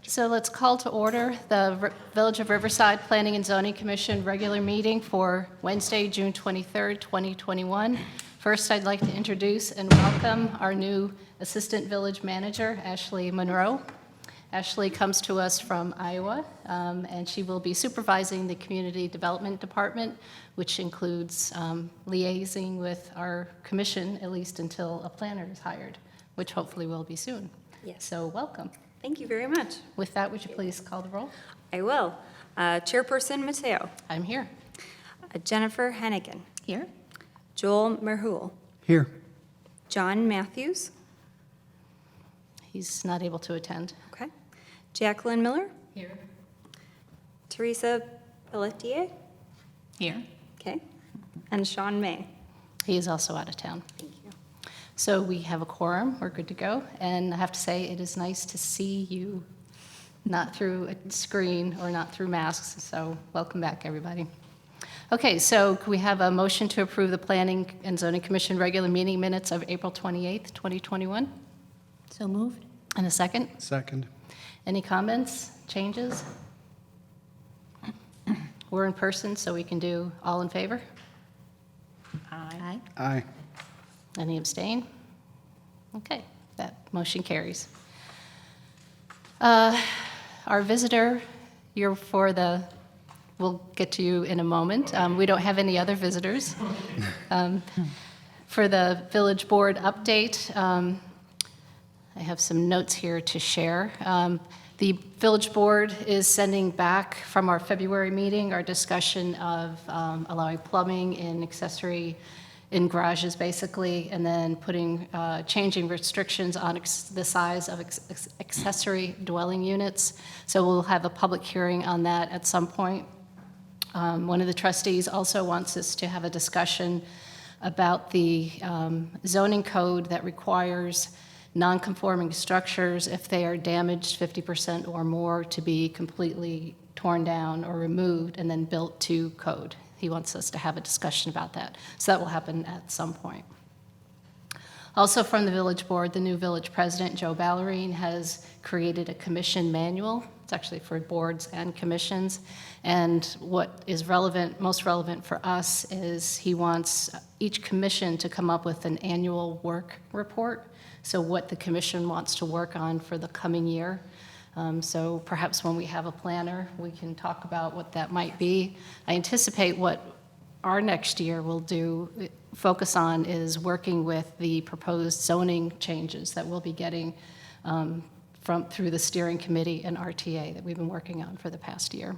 So let's call to order the Village of Riverside Planning and Zoning Commission regular meeting for Wednesday, June 23rd, 2021. First, I'd like to introduce and welcome our new Assistant Village Manager, Ashley Monroe. Ashley comes to us from Iowa, and she will be supervising the Community Development Department, which includes liaising with our commission, at least until a planner is hired, which hopefully will be soon. Yes. So welcome. Thank you very much. With that, would you please call the roll? I will. Chairperson Mateo. I'm here. Jennifer Hennigan. Here. Joel Merhul. Here. John Matthews. He's not able to attend. Okay. Jacqueline Miller. Here. Teresa Pelletier. Here. Okay. And Sean May. He is also out of town. Thank you. So we have a quorum, we're good to go, and I have to say, it is nice to see you, not through a screen or not through masks, so welcome back, everybody. Okay, so can we have a motion to approve the Planning and Zoning Commission regular meeting minutes of April 28th, 2021? So moved. And a second? Second. Any comments, changes? We're in person, so we can do all in favor? Aye. Aye. Any abstain? Okay, that motion carries. Our visitor, you're for the, we'll get to you in a moment. We don't have any other visitors. For the village board update, I have some notes here to share. The village board is sending back from our February meeting our discussion of allowing plumbing in garages, basically, and then changing restrictions on the size of accessory dwelling units. So we'll have a public hearing on that at some point. One of the trustees also wants us to have a discussion about the zoning code that requires non-conforming structures, if they are damaged 50% or more, to be completely torn down or removed and then built to code. He wants us to have a discussion about that. So that will happen at some point. Also from the village board, the new village president, Joe Ballerine, has created a commission manual. It's actually for boards and commissions. And what is most relevant for us is he wants each commission to come up with an annual work report. So what the commission wants to work on for the coming year. So perhaps when we have a planner, we can talk about what that might be. I anticipate what our next year will focus on is working with the proposed zoning changes that we'll be getting through the steering committee and RTA that we've been working on for the past year.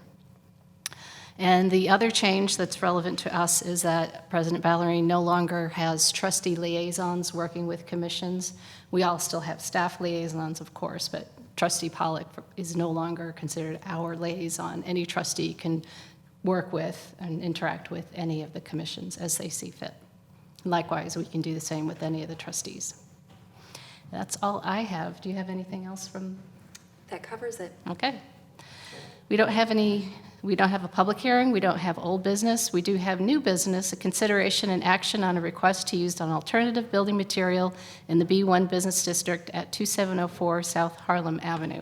And the other change that's relevant to us is that President Ballerine no longer has trustee liaisons working with commissions. We all still have staff liaisons, of course, but Trustee Pollock is no longer considered our liaison. Any trustee can work with and interact with any of the commissions as they see fit. Likewise, we can do the same with any of the trustees. That's all I have. Do you have anything else from? That covers it. Okay. We don't have a public hearing, we don't have old business. We do have new business, a consideration and action on a request to use an alternative building material in the B1 Business District at 2704 South Harlem Avenue.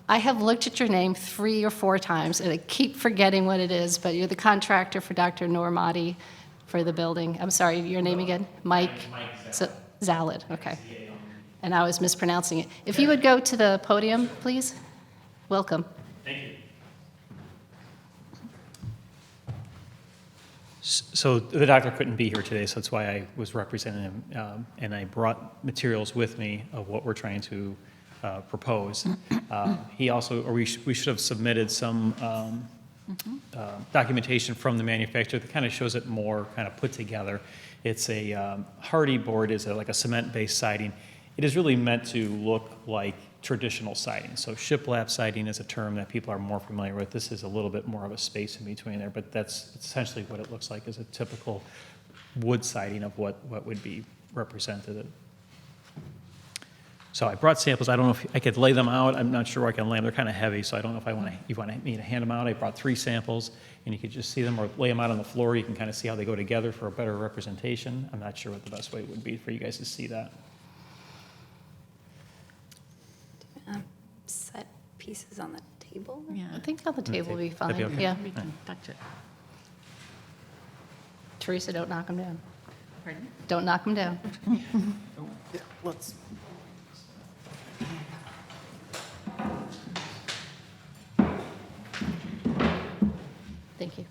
I have looked at your name 3 or 4 times, and I keep forgetting what it is, but you're the contractor for Dr. Normati for the building. I'm sorry, your name again? Mike Zalid, okay. And I was mispronouncing it. If you would go to the podium, please. Welcome. Thank you. So the doctor couldn't be here today, so that's why I was representing him, and I brought materials with me of what we're trying to propose. He also, or we should have submitted some documentation from the manufacturer that kind of shows it more kind of put together. It's a hardy board, is like a cement-based siding. It is really meant to look like traditional siding. So shiplap siding is a term that people are more familiar with. This is a little bit more of a space in between there, but that's essentially what it looks like, is a typical wood siding of what would be represented. So I brought samples. I don't know if I could lay them out. I'm not sure where I can lay them. They're kind of heavy, so I don't know if you want me to hand them out. I brought 3 samples, and you could just see them or lay them out on the floor. You can kind of see how they go together for a better representation. I'm not sure what the best way would be for you guys to see that. Set pieces on the table? Yeah. I think on the table will be That'd fine, be okay. yeah. We can touch it. Teresa, don't knock them down. Pardon? Don't knock them down. Let's. Thank you.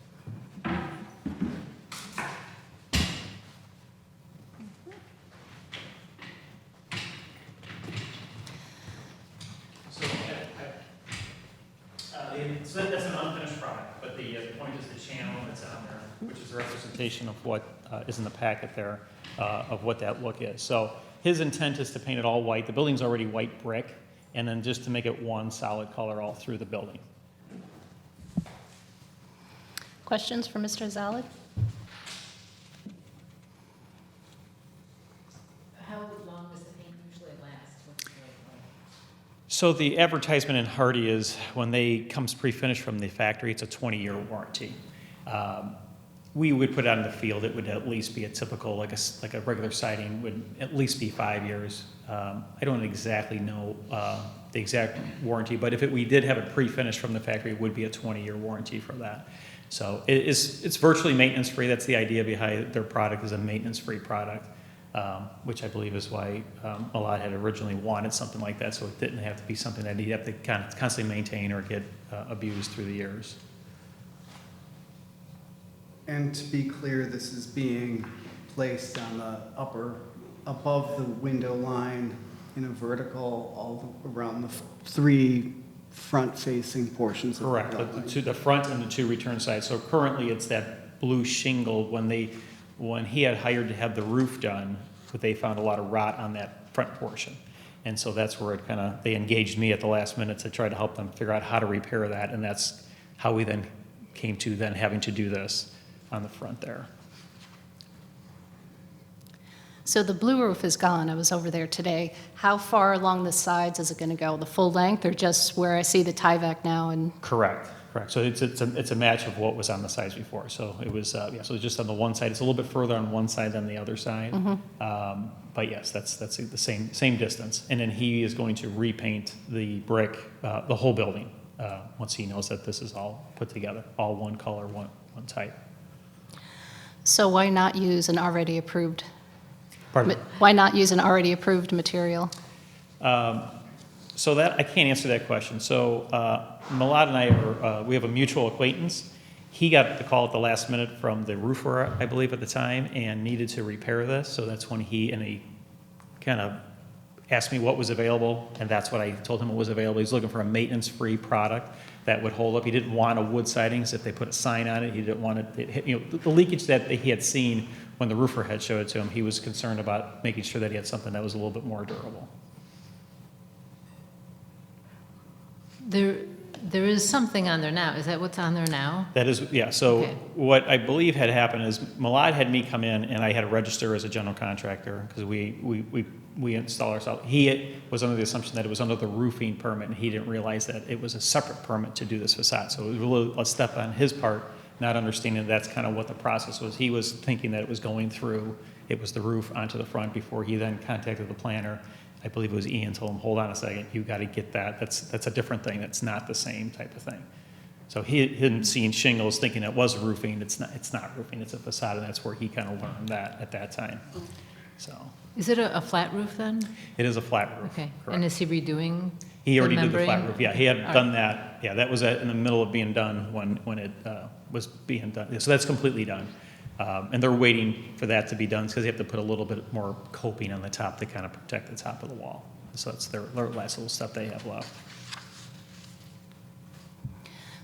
So that's an unfinished product, but the point is the channel that's on there, which is a representation of what is in the packet there, of what that look is. So his intent is to paint it all white. The building's already white brick, and then just to make it one solid color all through the building. Questions for Mr. Zalid? How long does the paint usually last? What's the So the advertisement in Hardy is when they comes pre-finished from the factory, it's a 20-year warranty. We would put out in the field, it would at least be a typical, like a regular siding would at least be 5 years. I don't exactly know the exact warranty, but if we did have it pre-finished from the factory, it would be a 20-year warranty for that. So it's virtually maintenance-free. That's the idea behind their product, is a maintenance-free product, which I believe is why Malad had originally wanted something like that, so it didn't have to be something that he'd have to constantly maintain or get abused through the years. And to be clear, this is being placed on the above the window line in a vertical all around the three front-facing portions of the Correct, building. to the front and the two return sides. So currently, it's that blue shingle. When he had hired to have the roof done, they found a lot of rot on that front portion. And so that's where they engaged me at the last minute to try to help them figure out how to repair that, and that's how we then came to then having to do this on the front there. So the blue roof is gone. I was over there today. How far along the sides is it going to go? The full length, or just where I see the Tyvek now? And Correct. So it's a match of what was on the sides before. So it was, so just on the one side, it's a little bit further on one side than the other side. But yes, that's the same distance. And then he is going to repaint the brick, the whole building, once he knows that this is all put together, all one color, one type. so why not use an already approved? Pardon? Why not use an already approved material? So that, I can't answer that question. So Malad and I we have a mutual acquaintance. He got the call at the last minute from the roofer, I believe, at the time, and needed to repair this. So that's when he kind of asked me what was available, and that's what I told him what was available. He's looking for a maintenance-free product that would hold up. He didn't want a wood siding, so if they put a sign on it, he didn't want it, the leakage that he had seen when the roofer had showed it to him, he was concerned about making sure that he had something that was a little bit more durable. There is something on there now. Is that what's on there now? That is, yeah, so Okay. what I believe had happened is Malad had me come in and I had to register as a general contractor because we install ourselves. He was under the assumption that it was under the roofing permit, and he didn't realize that it was a separate permit to do this facade. So it was really a step on his part, not understanding that's kind of what the process was. He was thinking that it was going through, it was the roof onto the front before he then contacted the planner. I believe it was Ian told him, hold on a second, you got to get that. That's a different thing. That's not the same type of thing. So he hadn't seen shingles thinking it was roofing. It's not roofing, it's a facade, and that's where he kind of learned that at that time. So Is it a flat roof then? it is a flat roof. Okay. Correct. And is he redoing He already did the membrane? flat roof. Yeah, he had All done right. that. Yeah, that was in the middle of being done when it was being done. So that's completely done. And they're waiting for that to be done because they have to put a little bit more coping on the top to kind of protect the top of the wall. So that's their last little step they have left.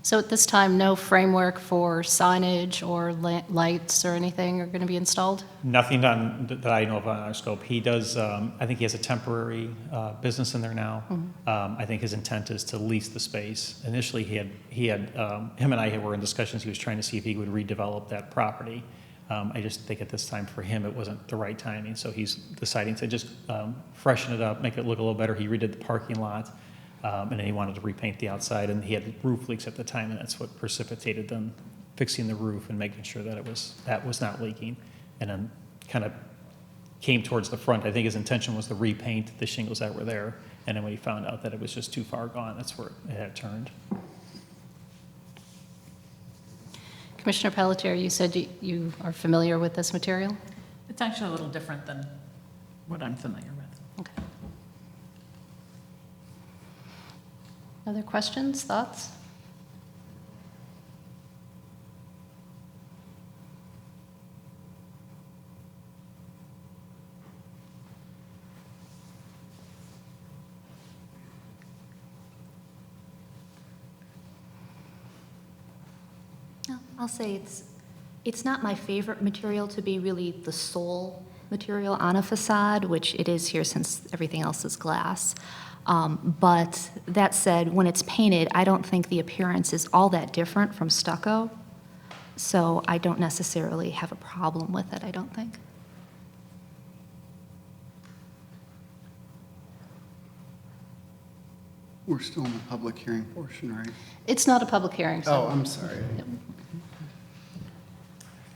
So at this time, no framework for signage or lights or anything are going to be installed? Nothing done that I know of on our scope. He does, I think he has a temporary business in there now. I think his intent is to lease the space. Initially, him and I were in discussions. He was trying to see if he would redevelop that property. I just think at this time for him, it wasn't the right timing. So he's deciding to just freshen it up, make it look a little better. He redid the parking lot. And then he wanted to repaint the outside, and he had roof leaks at the time, and that's what precipitated them fixing the roof and making sure that that was not leaking, and then kind of came towards the front. I think his intention was to repaint the shingles that were there. And then when he found out that it was just too far gone, that's where it had turned. Commissioner Pelletier, you said you are familiar with this material? It's actually a little different than what I'm familiar with. Okay. Other questions, thoughts? No, I'll say it's not my favorite material to be really the sole material on a facade, which it is here since everything else is glass. But that said, when it's painted, I don't think the appearance is all that different from stucco. So I don't necessarily have a problem with it, I don't think. We're still in the public hearing portion, right? It's not a public hearing, Oh, so I'm sorry.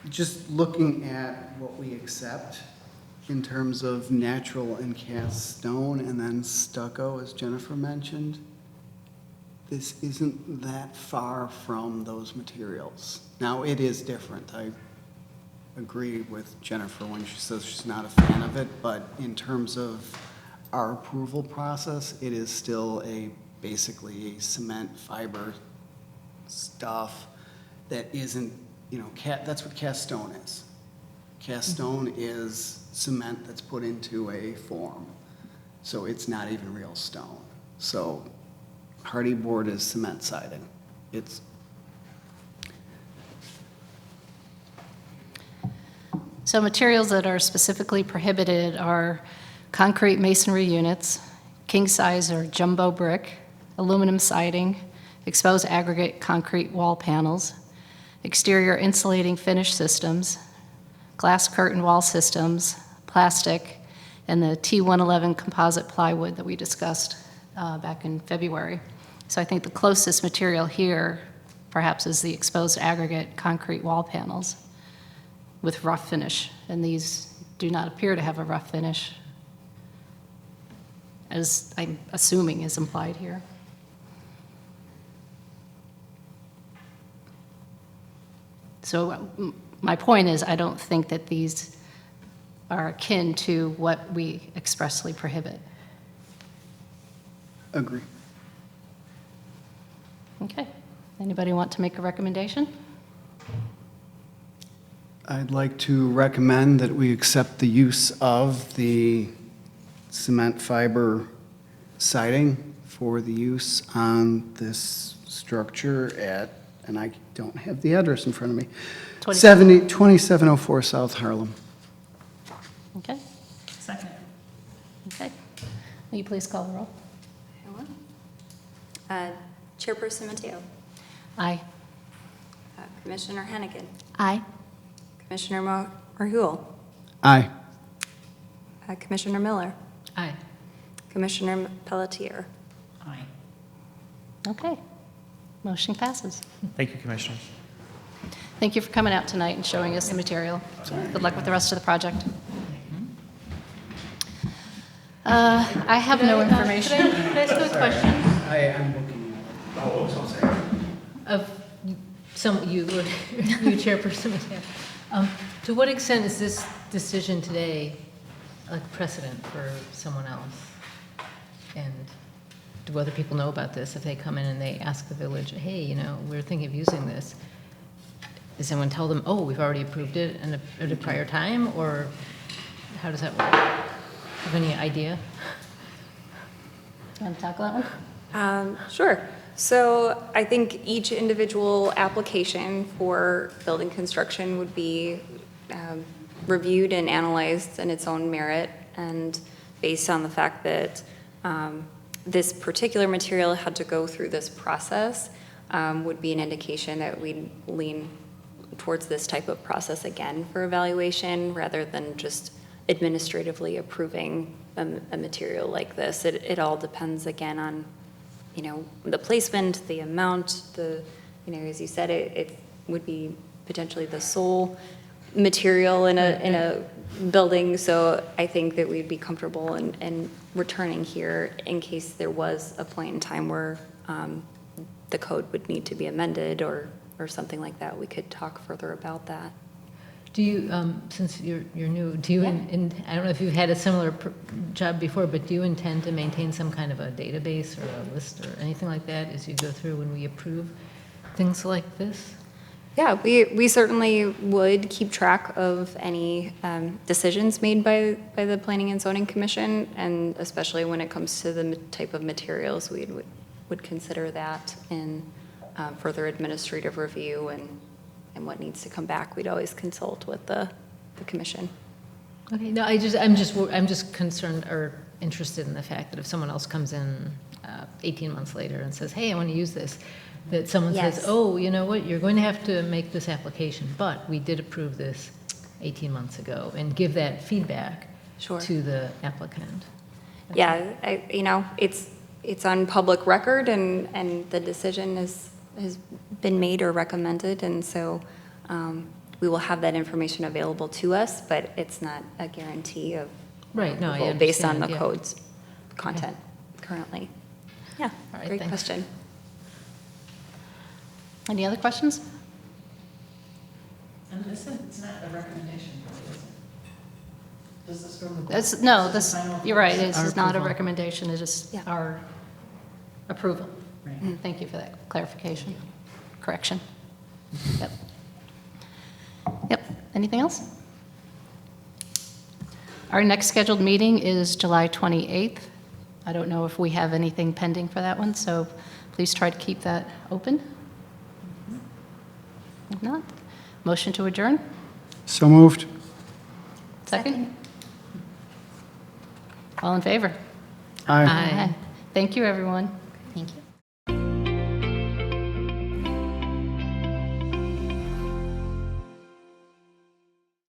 Just looking at what we accept in terms of natural and cast stone and then stucco, as Jennifer mentioned, this isn't that far from those materials. Now, it is different. I agree with Jennifer when she says she's not a fan of it, but in terms of our approval process, it is still basically a cement fiber stuff that isn't, that's what cast stone is. Cast stone is cement that's put into a form. So it's not even real stone. So hardy board is cement siding. So materials that are specifically prohibited are concrete masonry units, king-size or jumbo brick, aluminum siding, exposed aggregate concrete wall panels, exterior insulating finish systems, glass curtain wall systems, plastic, and the T111 composite plywood that we discussed back in February. So I think the closest material here perhaps is the exposed aggregate concrete wall panels with rough finish, and these do not appear to have a rough finish, as I'm assuming is implied here. So my point is, I don't think that these are akin to what we expressly prohibit. Agree. Okay. Anybody want to make a recommendation? I'd like to recommend that we accept the use of the cement fiber siding for the use on this structure at, and I don't have the address in front of me, 2704 South Harlem. Okay. Second. Okay. Will you please call the roll? Chairperson Mateo, Aye. Commissioner Hennigan, Aye. Commissioner Marhul, Aye. Commissioner Miller, Aye. Commissioner Pelletier. Aye. Okay. Motion passes. Thank you, Commissioners. Thank you for coming out tonight and showing us the material. Good luck with the rest of the project. I have no information. Can I ask you a question? I'm looking at, oh, sorry. Of you Chairperson Mateo. To what extent is this decision today a precedent for someone else? And do other people know about this? If they come in and they ask the village, hey, we're thinking of using this, does someone tell them, oh, we've already approved it at a prior time? Or how does that work? Have any idea? You want to tackle that one? Sure. So I think each individual application for building construction would be reviewed and analyzed in its own merit, and based on the fact that this particular material had to go through this process would be an indication that we'd lean towards this type of process again for evaluation rather than just administratively approving a material like this. It all depends again on the placement, the amount, as you said, it would be potentially the sole material in a building, so I think that we'd be comfortable in returning here in case there was a point in time where the code would need to be amended or something like that. We could talk further about that. Do you, since you're new, do you, and I don't know if you've had a similar job before, but do you intend to maintain some kind of a database or a list or anything like that as you go through when we approve things like this? Yeah, we certainly would keep track of any decisions made by the Planning and Zoning Commission, and especially when it comes to the type of materials, we would consider that in further administrative review and what needs to come back. We'd always consult with the commission. Okay, no, I'm just concerned or interested in the fact that if someone else comes in 18 months later and says, hey, I want to use this, that someone says, Yes. oh, you know what, you're going to have to make this application, but we did approve this 18 months ago, and give that feedback Sure. to the applicant. Yeah, it's on public record, and the decision has been made or recommended, and so we will have that information available to us, but it's not a guarantee of Right, no, I approval based on the understand, yeah. code's content currently. Yeah, All right, great thanks. question. Any other questions? And it's not a recommendation, really, is it? Does this go to the board? No, Is this, the final you're right, approval? this Our is not a approval. recommendation, it is Yeah. our approval. Right. Thank you for that clarification, correction. Yep. Yep, anything else? Our next scheduled meeting is July 28th. I don't know if we have anything pending for that one, so please try to keep that open. If not, motion to adjourn? So moved. Second? All in favor? Aye. Aye. Thank you, everyone. Thank you.